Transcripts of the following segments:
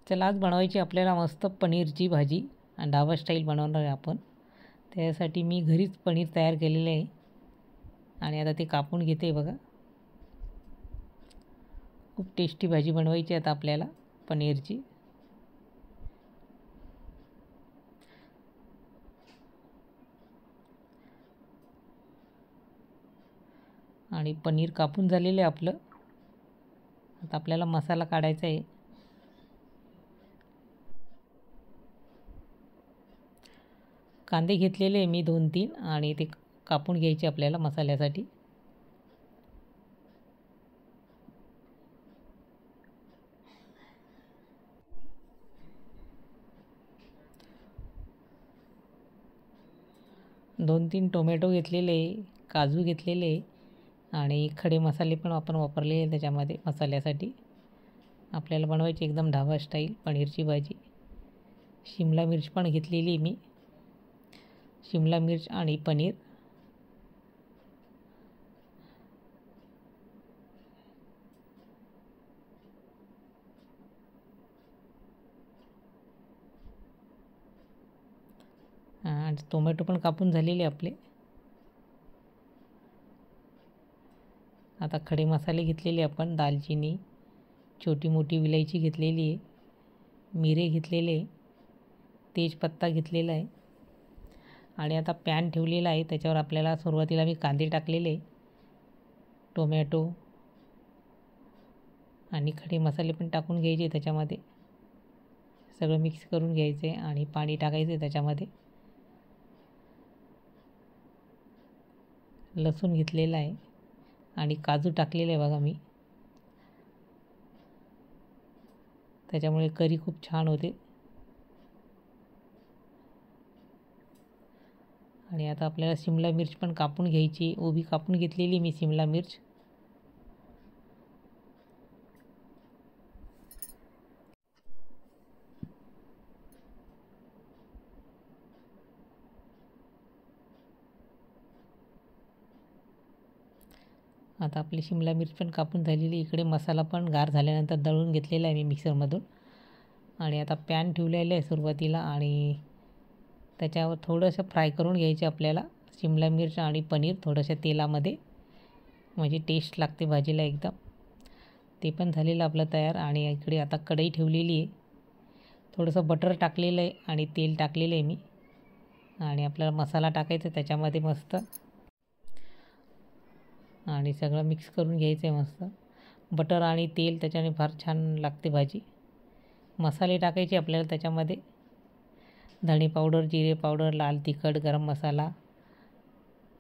चला आज बनवायची आपल्याला मस्त पनीरची भाजी आणि ढाबा स्टाईल बनवणार आहे आपण. त्यासाठी मी घरीच पनीर तयार केलेले आहे आणि आता ते कापून घेते बघा. खूप टेस्टी भाजी बनवायची आता आपल्याला पनीरची. आणि पनीर कापून झालेलं आहे आपलं. आता आपल्याला मसाला काढायचा आहे. कांदे घेतलेले मी 2-3 आणि ते कापून घ्यायचे आपल्याला मसाल्यासाठी. दोन 3 टोमॅटो घेतलेले, काजू घेतलेले आणि खडे मसाले पण आपण वापरले त्याच्यामध्ये मसाल्यासाठी. आपल्याला बनवायची एकदम ढाबा स्टाईल पनीरची भाजी. शिमला मिर्च पण घेतलेली मी. शिमला मिर्च आणि पनीर. आणि टोमॅटो पण कापून झालेले आपले. आता खडे मसाले घेतलेले आपण. दालचिनी, छोटी मोठी विलायची घेतलेली आहे, मिरे घेतलेले, तेजपत्ता घेतलेला आहे. आणि आता पॅन ठेवलेला आहे. त्याच्यावर आपल्याला सुरुवातीला मी कांदे टाकलेले, टोमॅटो आणि खडे मसाले पण टाकून घ्यायचे त्याच्यामध्ये. सगळं मिक्स करून घ्यायचे आणि पाणी टाकायचे त्याच्यामध्ये. लसूण घेतलेला आहे आणि काजू टाकलेले आहे बघा मी. त्याच्यामुळे करी खूप छान होते. आणि आता आपल्याला शिमला मिर्च पण कापून घ्यायची. उभी कापून घेतलेली मी शिमला मिर्च. आता आपली शिमला मिर्च पण कापून झालेली. इकडे मसाला पण गार झाल्यानंतर दळून घेतलेला आहे मी मिक्सरमधून. आणि आता पॅन ठेवलेलं आहे सुरुवातीला आणि त्याच्यावर थोडंसं फ्राय करून घ्यायचे आपल्याला शिमला मिर्च आणि पनीर थोडंसं तेलामध्ये, म्हणजे टेस्ट लागते भाजीला एकदम. ते पण झालेलं आपलं तयार. आणि इकडे आता कढई ठेवलेली आहे. थोडंसं बटर टाकलेलं आहे आणि तेल टाकलेलं आहे मी. आणि आपल्याला मसाला टाकायचा त्याच्यामध्ये मस्त आणि सगळं मिक्स करून घ्यायचं आहे मस्त. बटर आणि तेल त्याच्याने फार छान लागते भाजी. मसाले टाकायचे आपल्याला त्याच्यामध्ये. धणे पावडर, जिरे पावडर, लाल तिखट, गरम मसाला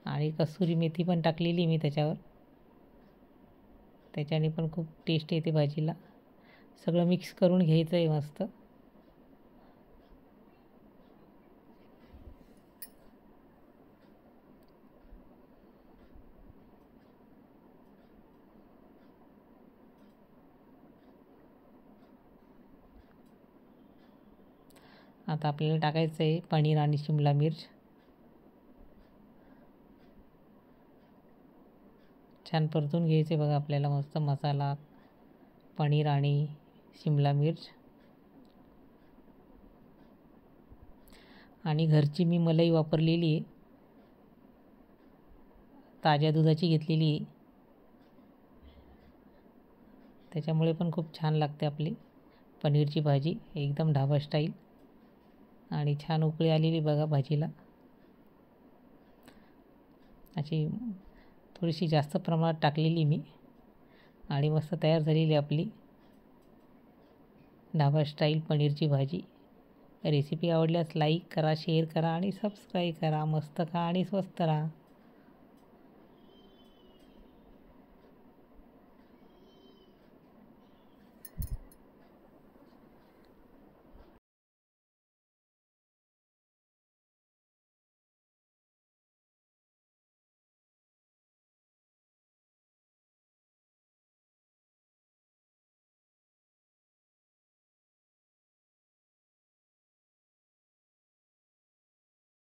आणि कसुरी मेथी पण टाकलेली मी त्याच्यावर. त्याच्याने पण खूप टेस्ट येते भाजीला. सगळं मिक्स करून घ्यायचं आहे मस्त. आता आपल्याला टाकायचं आहे पनीर आणि शिमला मिर्च. छान परतून घ्यायचे बघा आपल्याला मस्त मसाला, पनीर आणि शिमला मिर्च. आणि घरची मी मलाई वापरलेली आहे, ताज्या दुधाची घेतलेली आहे. त्याच्यामुळे पण खूप छान लागते आपली पनीरची भाजी एकदम ढाबा स्टाईल. आणि छान उकळी आलेली बघा भाजीला. अशी थोडीशी जास्त प्रमाणात टाकलेली मी आणि मस्त तयार झालेली आपली ढाबा स्टाईल पनीरची भाजी. रेसिपी आवडल्यास लाईक करा, शेअर करा आणि सबस्क्राईब करा. मस्त खा आणि स्वस्त राहा.